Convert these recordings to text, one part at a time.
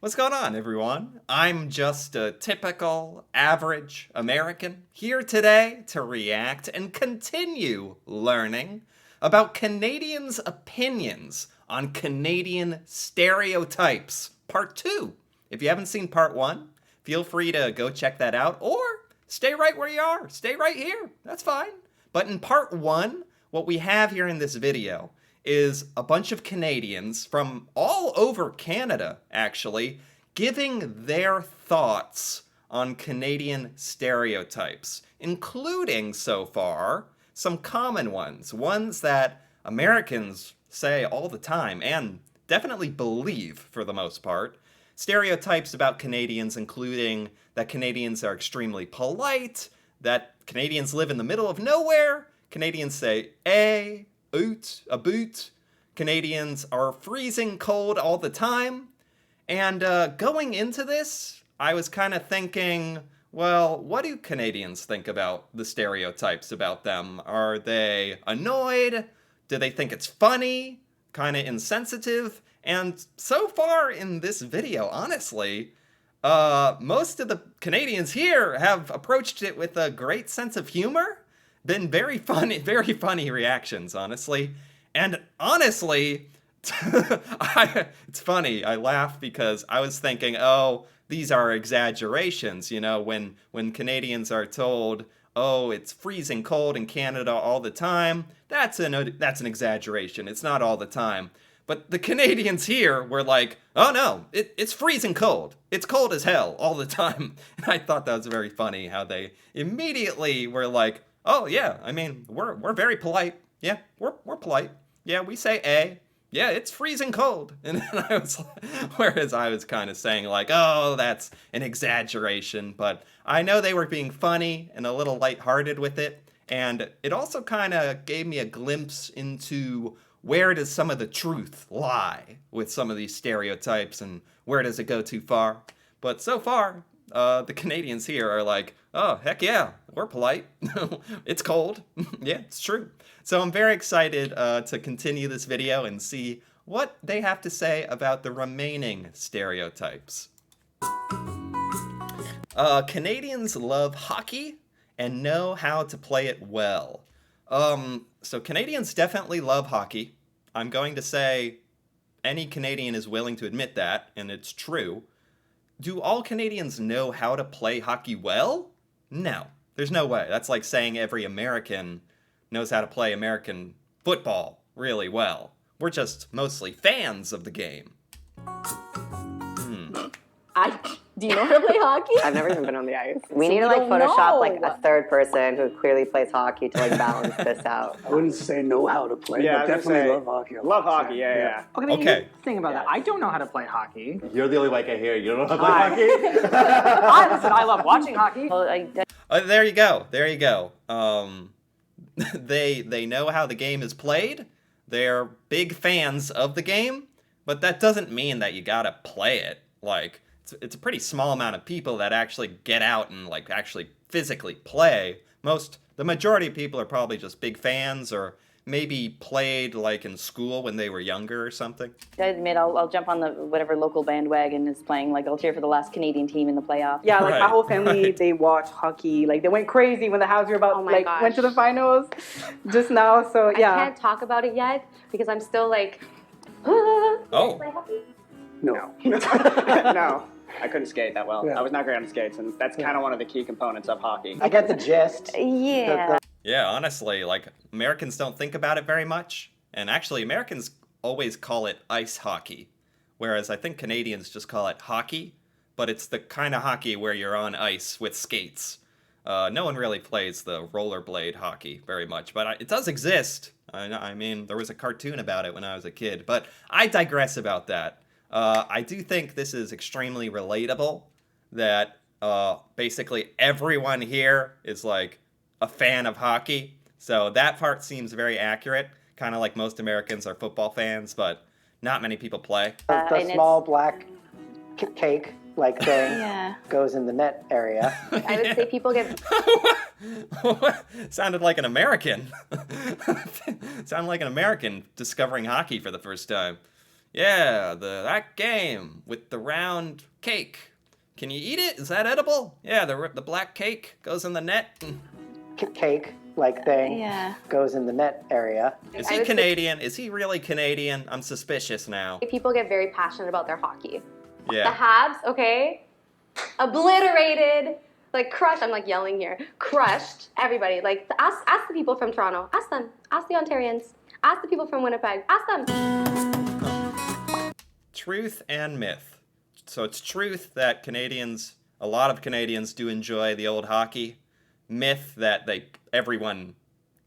What's going on, everyone? I'm just a typical, average American here today to react and continue learning about Canadians' opinions on Canadian stereotypes, Part 2. If you haven't seen Part 1, feel free to go check that out, or stay right where you are. Stay right here. That's fine. But in Part 1, what we have here in this video is a bunch of Canadians from all over Canada, actually, giving their thoughts on Canadian stereotypes, including, so far, some common ones that Americans say all the time, and definitely believe for the most part. Stereotypes about Canadians, including that Canadians are extremely polite, that Canadians live in the middle of nowhere, Canadians say oot, a boot. Canadians are freezing cold all the time. And going into this, I was kind of thinking, well, what do Canadians think about the stereotypes about them? Are they annoyed? Do they think it's funny? Kind of insensitive? And so far in this video, honestly, most of the Canadians here have approached it with a great sense of humor. Been very funny reactions, honestly. And honestly, it's funny, I laugh because I was thinking, oh, these are exaggerations, you know, when Canadians are told, oh, it's freezing cold in Canada all the time, that's an exaggeration, it's not all the time. But the Canadians here were like, oh no, it's freezing cold. It's cold as hell all the time. And I thought that was very funny how they immediately were like, oh yeah, I mean, we're very polite. Yeah, we're polite. Yeah, we say A. Yeah, it's freezing cold. And then whereas I was kind of saying like, oh, that's an exaggeration. But I know they were being funny and a little lighthearted with it. And it also kind of gave me a glimpse into where does some of the truth lie with some of these stereotypes and where does it go too far. But so far, the Canadians here are like, oh, heck yeah, we're polite. It's cold. Yeah, it's true. So I'm very excited to continue this video and see what they have to say about the remaining stereotypes. Canadians love hockey and know how to play it well. So Canadians definitely love hockey. I'm going to say any Canadian is willing to admit that, and it's true. Do all Canadians know how to play hockey well? No, there's no way. That's like saying every American knows how to play American football really well. We're just mostly fans of the game. Do you know how to play hockey? I've never even been on the ice. We need to don't Photoshop know. like a third person who clearly plays hockey to like balance this out. I wouldn't say know how to play, Yeah, but I was gonna definitely say, love hockey. Love hockey, yeah. Okay. Okay. Here's the thing about that. I don't know how to play hockey. You're the only white guy here. You don't know how to play hockey? Listen, I love watching hockey. Well, There you go. There you go. They know how the game is played. They're big fans of the game, but that doesn't mean that you gotta play it. Like, it's a pretty small amount of people that actually get out and like actually physically play. The majority of people are probably just big fans or maybe played like in school when they were younger or something. I admit, I'll jump on the whatever local bandwagon is playing. Like, I'll cheer for the last Canadian team in the playoff. Yeah, like Right, my whole family, right. they watch hockey. Like, they went crazy when the Habs were about, Oh my like, gosh. went to the finals just now. So, yeah. I can't talk about it yet because I'm still like, Oh. No. No, I couldn't skate that well. Yeah. I was not great on skates, and that's kind of one of the key components of hockey. I get the gist. Yeah. Yeah, honestly, like, Americans don't think about it very much. And actually, Americans always call it ice hockey. Whereas I think Canadians just call it hockey. But it's the kind of hockey where you're on ice with skates. No one really plays the rollerblade hockey very much. But it does exist. I mean, there was a cartoon about it when I was a kid. But I digress about that. I do think this is extremely relatable. That basically everyone here is like a fan of hockey. So that part seems very accurate. Kind of like most Americans are football fans, but not many people play. the and small black cake-like thing Yeah. goes in the net area. I would say people get Sounded like an American. Sounded like an American discovering hockey for the first time. Yeah, that game with the round cake. Can you eat it? Is that edible? Yeah, the black cake goes in the net. Cake-like thing Yeah. goes in the net area. Is I he would say- Canadian? Is he really Canadian? I'm suspicious now. People get very passionate about their hockey. The Yeah. Habs, okay, obliterated, like crushed. I'm like yelling here, crushed everybody. Like ask the people from Toronto, ask them, ask the Ontarians, ask the people from Winnipeg, ask them. Truth and myth. So it's truth that a lot of Canadians do enjoy the old hockey. Myth that everyone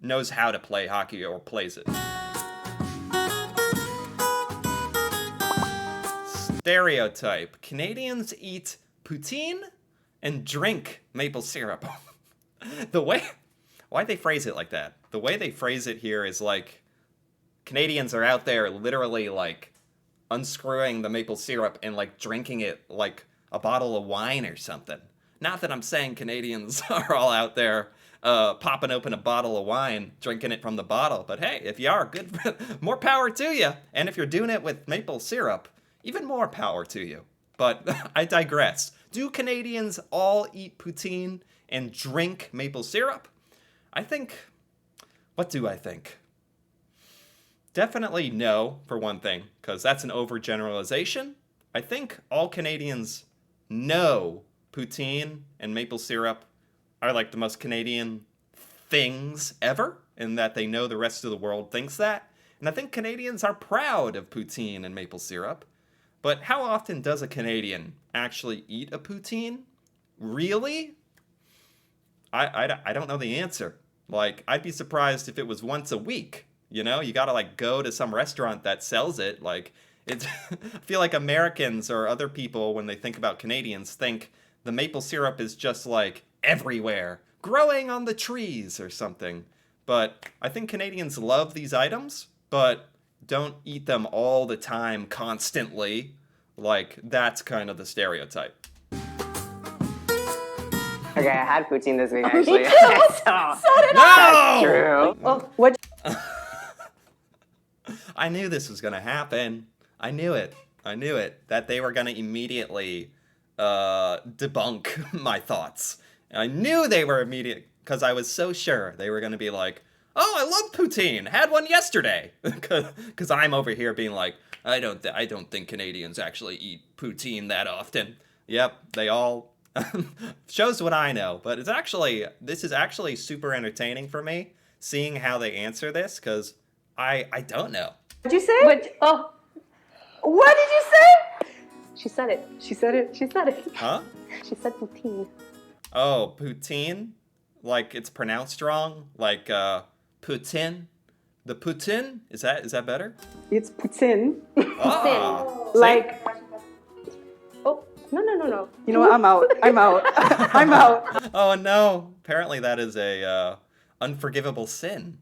knows how to play hockey or plays it. Stereotype. Canadians eat poutine and drink maple syrup. Why they phrase it like that? The way they phrase it here is like Canadians are out there literally like unscrewing the maple syrup and like drinking it like a bottle of wine or something. Not that I'm saying Canadians are all out there popping open a bottle of wine, drinking it from the bottle, but hey, if you are, good, more power to you. And if you're doing it with maple syrup, even more power to you. But I digress. Do Canadians all eat poutine and drink maple syrup? What do I think? Definitely no, for one thing, because that's an overgeneralization. I think all Canadians know poutine and maple syrup are like the most Canadian things ever, and that they know the rest of the world thinks that. And I think Canadians are proud of poutine and maple syrup. But how often does a Canadian actually eat a poutine? Really? I don't know the answer. Like, I'd be surprised if it was once a week. You know, you gotta like go to some restaurant that sells it. Like, it's I feel like Americans or other people, when they think about Canadians, think the maple syrup is just like everywhere, growing on the trees or something. But I think Canadians love these items, but don't eat them all the time, constantly. Like, that's kind of the stereotype. Okay, I had poutine this week actually. No! True. Oh, what? I knew this was gonna happen. I knew it. That they were gonna immediately debunk my thoughts. I knew they were because I was so sure they were gonna be like, "Oh, I love poutine. Had one yesterday." Because I'm over here being like, I don't think Canadians actually eat poutine that often. Yep, they all shows what I know. But this is actually super entertaining for me, seeing how they answer this, because I don't know. What'd you say? What? Oh, What did you say? She said it. She said it. She said it. Huh? She said poutine. Oh, poutine? Like it's pronounced wrong? Like Putin? The Putin? Is that better? It's poutine. Ah, Like, Oh, no. you know what? I'm out. I'm out. I'm out. oh no! Apparently that is a unforgivable sin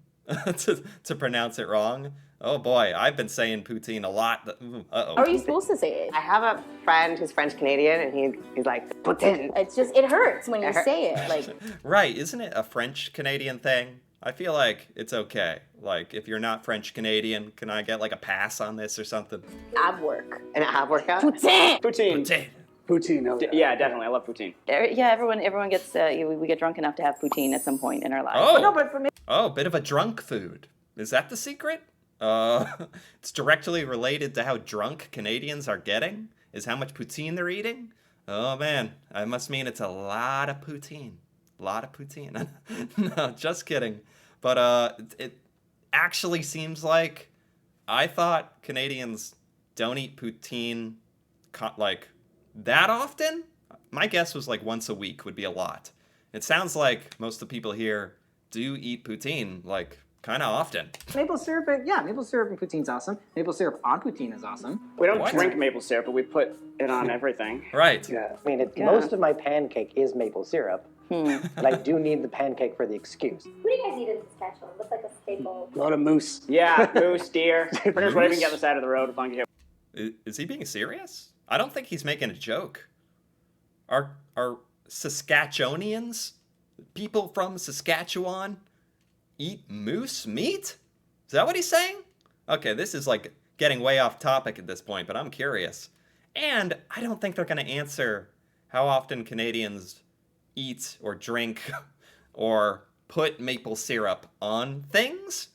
to pronounce it wrong. Oh boy, I've been saying poutine a lot. how are you supposed to say it? I have a friend who's French Canadian, and he's like poutine. It's just, it hurts when you It hurts. say it. Like, Right? Isn't it a French Canadian thing? I feel like it's okay. Like if you're not French Canadian, can I get like a pass on this or something? ab work. An ab workout. Poutine! Poutine. Poutine. Poutine. Oh, Yeah, definitely. I love poutine. Yeah, everyone gets, we get drunk enough to have poutine at some point in our lives. Oh. No, but for me, Oh, bit of a drunk food. Is that the secret? It's directly related to how drunk Canadians are getting, is how much poutine they're eating. Oh man, I must mean it's a lot of poutine. A lot of poutine. No, just kidding. But it actually seems like I thought Canadians don't eat poutine like that often. My guess was like once a week would be a lot. It sounds like most of the people here do eat poutine like kind of often. Maple syrup, maple syrup and poutine's awesome. Maple syrup on poutine is awesome. We don't What? drink maple syrup, but we put it on everything. Right. yeah. I mean, most of my pancake is maple syrup, but I do need the pancake for the excuse. What do you guys eat in Saskatchewan? What's like a staple? A lot of moose. Yeah, moose, deer. We're just waving Moose? down the side of the road. Funky. Is he being serious? I don't think he's making a joke. Are Saskatchewanians, people from Saskatchewan, eat moose meat? Is that what he's saying? Okay, this is like getting way off topic at this point, but I'm curious. And I don't think they're going to answer how often Canadians eat or drink or put maple syrup on things.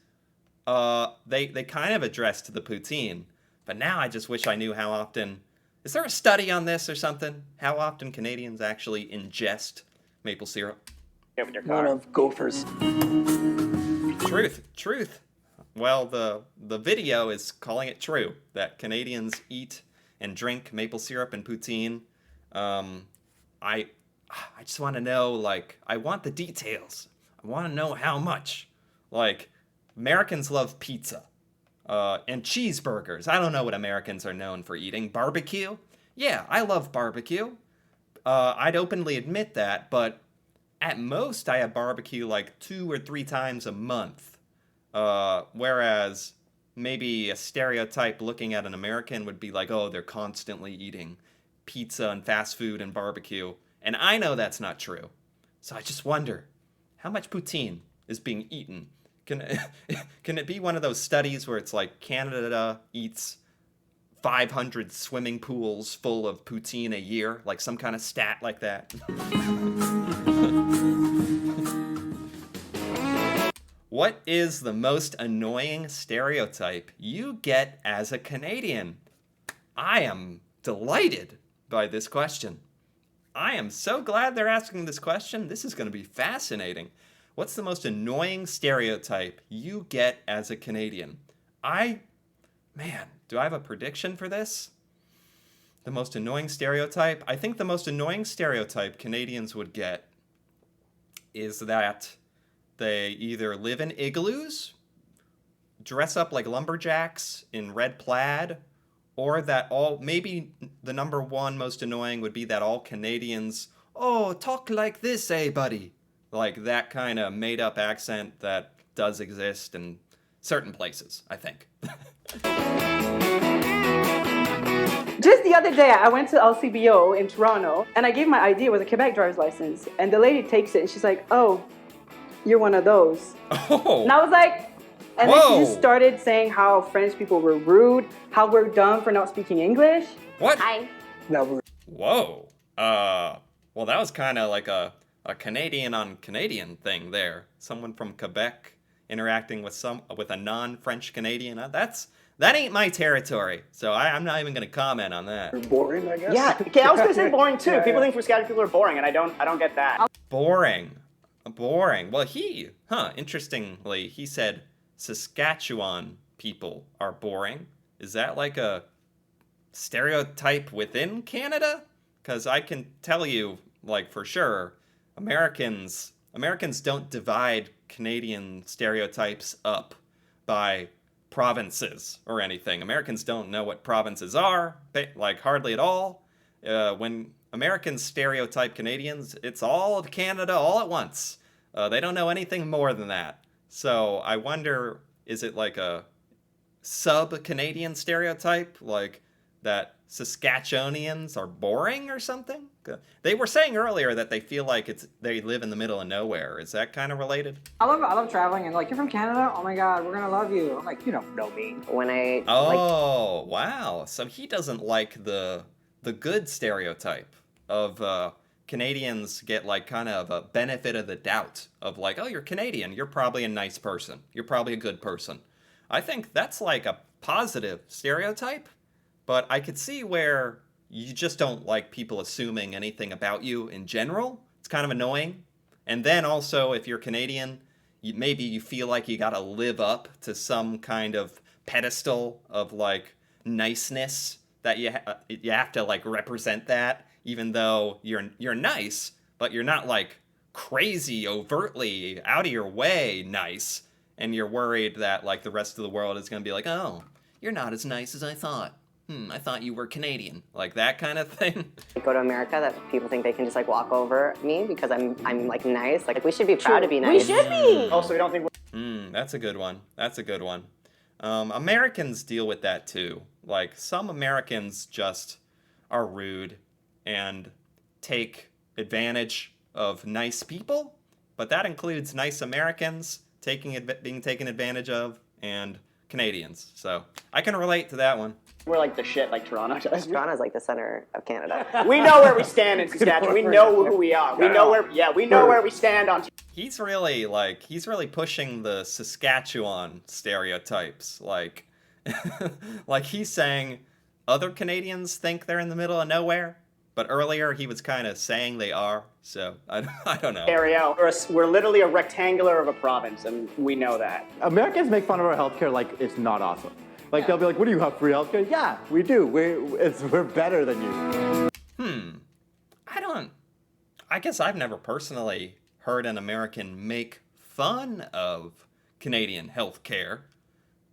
They kind of addressed the poutine, but now I just wish I knew how often. Is there a study on this or something? How often Canadians actually ingest maple syrup? Get with your One car. of Gopher's. Truth. Well, the video is calling it true that Canadians eat and drink maple syrup and poutine. I just want to know, like, I want the details. I want to know how much. Like, Americans love pizza and cheeseburgers. I don't know what Americans are known for eating. Barbecue? Yeah, I love barbecue. I'd openly admit that, but at most I have barbecue like 2 or 3 times a month. Whereas maybe a stereotype looking at an American would be like, oh, they're constantly eating pizza and fast food and barbecue. And I know that's not true. So I just wonder, how much poutine is being eaten? Can it be one of those studies where it's like Canada eats 500 swimming pools full of poutine a year? Like some kind of stat like that? What is the most annoying stereotype you get as a Canadian? I am delighted by this question. I am so glad they're asking this question. This is going to be fascinating. What's the most annoying stereotype you get as a Canadian? Do I have a prediction for this? The most annoying stereotype? I think the most annoying stereotype Canadians would get is that they either live in igloos, dress up like lumberjacks in red plaid, or that maybe the number one most annoying would be that all Canadians, oh, talk like this, eh, buddy? Like that kind of made-up accent that does exist in certain places, I think. Just the other day, I went to LCBO in Toronto, and I gave my ID with a Quebec driver's license. And the lady takes it, and she's like, oh, you're one of those. Oh! And I was like, and then she just Whoa. started saying how French people were rude, how we're dumb for not speaking English. What? Hi. Whoa. Well, that was kind of like a Canadian on Canadian thing there. Someone from Quebec interacting with a non-French Canadian. That ain't my territory, so I'm not even going to comment on that. Boring, I guess. Yeah, okay, I was gonna say boring too. Yeah, People yeah. think Frascati people are boring, and I don't get that. Boring. Well, interestingly, he said Saskatchewan people are boring. Is that like a stereotype within Canada? Because I can tell you, like, for sure, Americans don't divide Canadian stereotypes up by provinces or anything. Americans don't know what provinces are, like, hardly at all. When Americans stereotype Canadians, it's all of Canada all at once. They don't know anything more than that. So I wonder, is it like a sub-Canadian stereotype, like that Saskatchewanians are boring or something? They were saying earlier that they feel like they live in the middle of nowhere. Is that kind of related? I love traveling, and like, you're from Canada? Oh my God, we're gonna love you. I'm like, you don't know me. When I Oh, wow. So he doesn't like the good stereotype of Canadians get like kind of a benefit of the doubt of like, oh, you're Canadian. You're probably a nice person. You're probably a good person. I think that's like a positive stereotype, but I could see where you just don't like people assuming anything about you in general. It's kind of annoying. And then also, if you're Canadian, maybe you feel like you gotta live up to some kind of pedestal of like niceness that you have to like represent that, even though you're nice, but you're not like crazy, overtly out of your way nice, and you're worried that like the rest of the world is gonna be like, oh, you're not as nice as I thought. I thought you were Canadian, like that kind of thing. go to America, that people think they can just like walk over me because I'm like nice. Like we should be proud to be nice. We should be. Also, we don't think That's a good one. Americans deal with that too. Like some Americans just are rude and take advantage of nice people, but that includes nice Americans being taken advantage of and Canadians. So I can relate to that one. We're like the shit like Toronto does. Toronto's like the center of Canada. We know where we stand in Saskatchewan. We know who we are. We know where we stand on. He's really pushing the Saskatchewan stereotypes. Like, like he's saying other Canadians think they're in the middle of nowhere, but earlier he was kind of saying they are. So I don't know. Area. We're literally a rectangular of a province, and we know that. Americans make fun of our healthcare like it's not awesome. Like they'll be like, "What do you have, free healthcare?" Yeah, we do. We're better than you. I guess I've never personally heard an American make fun of Canadian healthcare.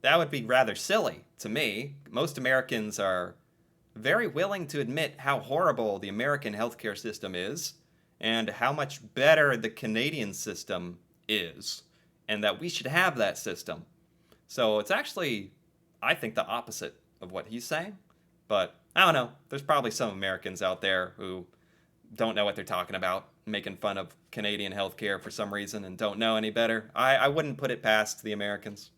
That would be rather silly to me. Most Americans are very willing to admit how horrible the American healthcare system is and how much better the Canadian system is, and that we should have that system. So it's actually, I think, the opposite of what he's saying. But I don't know. There's probably some Americans out there who don't know what they're talking about, making fun of Canadian healthcare for some reason and don't know any better. I wouldn't put it past the Americans.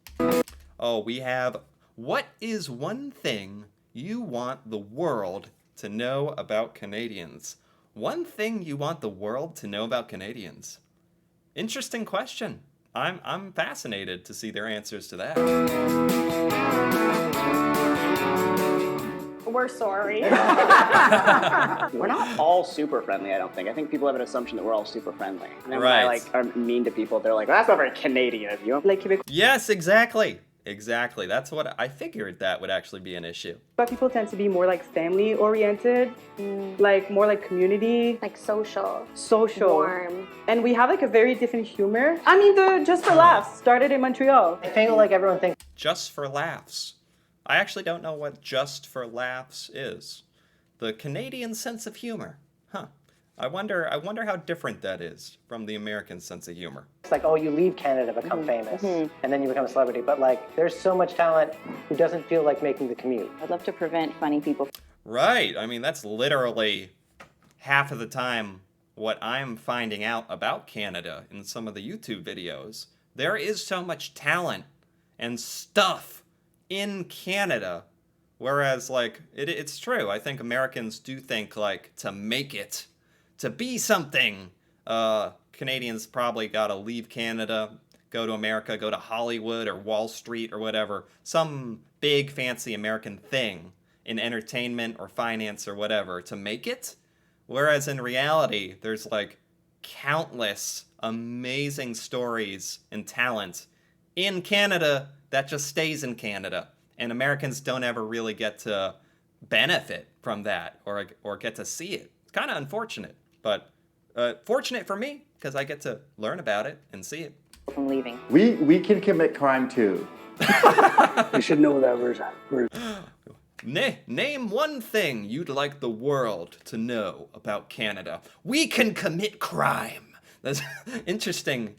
Oh, we have, what is one thing you want the world to know about Canadians? One thing you want the world to know about Canadians? Interesting question. I'm fascinated to see their answers to that. We're sorry. We're not all super friendly, I don't think. I think people have an assumption that we're all super friendly. And then when I Right. are mean to people, they're like, well, that's not very Canadian of you. Like Quebec, Yes, exactly. Exactly. That's what I figured that would actually be an issue. but people tend to be more like family oriented, like more like community, Like social. social. Warm. And we have like a very different humor. I mean, the Just for Laughs started in Montreal. I feel like everyone thinks Just for laughs. I actually don't know what just for laughs is. The Canadian sense of humor. Huh. I wonder how different that is from the American sense of humor. it's like, oh, you leave Canada, become famous, and then you become a celebrity. But like, there's so much talent who doesn't feel like making the commute. I'd love to prevent funny people. Right. I mean, that's literally half of the time what I'm finding out about Canada in some of the YouTube videos. There is so much talent and stuff in Canada, whereas, like, it's true. I think Americans do think, like, to make it, to be something, Canadians probably gotta leave Canada, go to America, go to Hollywood or Wall Street or whatever, some big fancy American thing in entertainment or finance or whatever to make it. Whereas in reality, there's like countless amazing stories and talent in Canada that just stays in Canada. And Americans don't ever really get to benefit from that or get to see it. It's kind of unfortunate, but fortunate for me because I get to learn about it and see it. From leaving. We can commit crime too. You should know that we're Name one thing you'd like the world to know about Canada. We can commit crime. That's interesting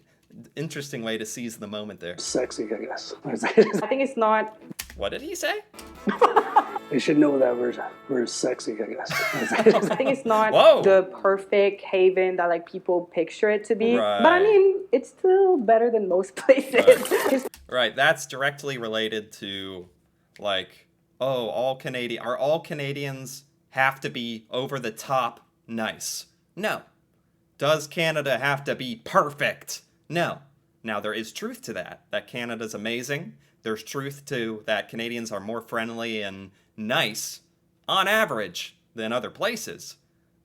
way to seize the moment there. sexy, I guess. I think it's not. What did he say? You should know that we're sexy, I guess. I think it's not Whoa. the perfect haven that like people picture it to be. Right. But I mean, it's still better than most places. It's Right, that's directly related to, like, oh, all Canadians have to be over the top nice? No. Does Canada have to be perfect? No. Now, there is truth to that Canada's amazing. There's truth to that Canadians are more friendly and nice, on average, than other places.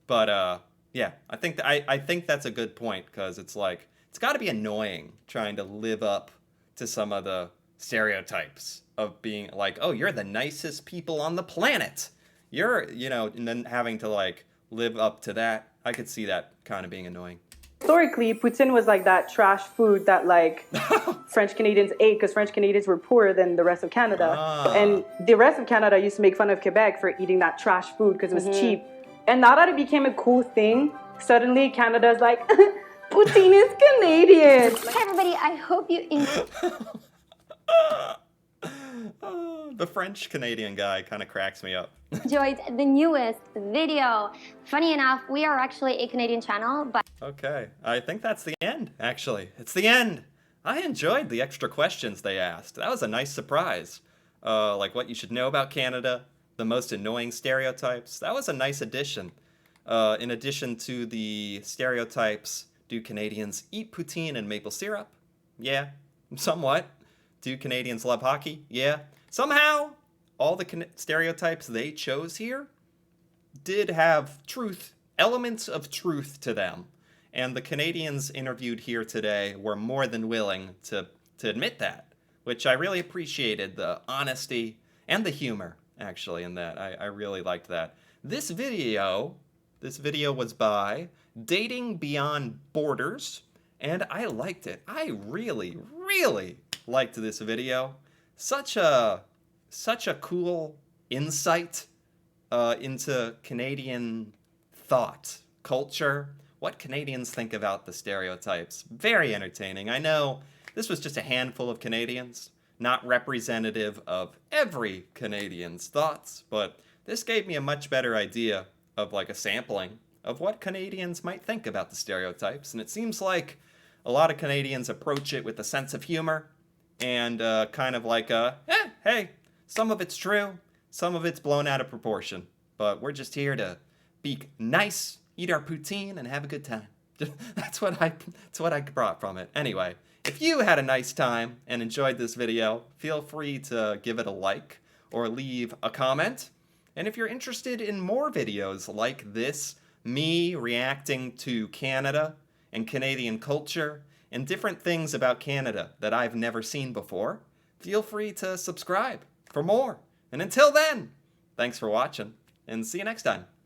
But, yeah, I think that's a good point, because it's like, it's got to be annoying trying to live up to some of the stereotypes of being like, oh, you're the nicest people on the planet. And then having to, like, live up to that. I could see that kind of being annoying. historically, poutine was like that trash food that like French Canadians ate because French Canadians were poorer than the rest of Canada. And the rest of Canada used to make fun of Quebec for eating that trash food because it was cheap. And now that it became a cool thing, suddenly Canada's like, poutine is Canadian. Hey everybody, I hope you The French Canadian guy kind of cracks me up. enjoyed the newest video. Funny enough, we are actually a Canadian channel, but Okay, I think that's the end, actually. It's the end. I enjoyed the extra questions they asked. That was a nice surprise. Like what you should know about Canada, the most annoying stereotypes. That was a nice addition. In addition to the stereotypes, do Canadians eat poutine and maple syrup? Yeah, somewhat. Do Canadians love hockey? Yeah. Somehow, all the stereotypes they chose here did have truth, elements of truth to them. And the Canadians interviewed here today were more than willing to admit that, which I really appreciated, the honesty and the humor, actually, in that. I really liked that. This video was by Dating Beyond Borders, and I liked it. I really, really liked this video. Such a cool insight into Canadian thought, culture, what Canadians think about the stereotypes. Very entertaining. I know this was just a handful of Canadians, not representative of every Canadian's thoughts, but this gave me a much better idea of like a sampling of what Canadians might think about the stereotypes. And it seems like a lot of Canadians approach it with a sense of humor and kind of like, hey, some of it's true, some of it's blown out of proportion, but we're just here to be nice, eat our poutine, and have a good time. That's what I brought from it. Anyway, if you had a nice time and enjoyed this video, feel free to give it a like or leave a comment. And if you're interested in more videos like this, me reacting to Canada and Canadian culture and different things about Canada that I've never seen before, feel free to subscribe for more. And until then, thanks for watching, and see you next time.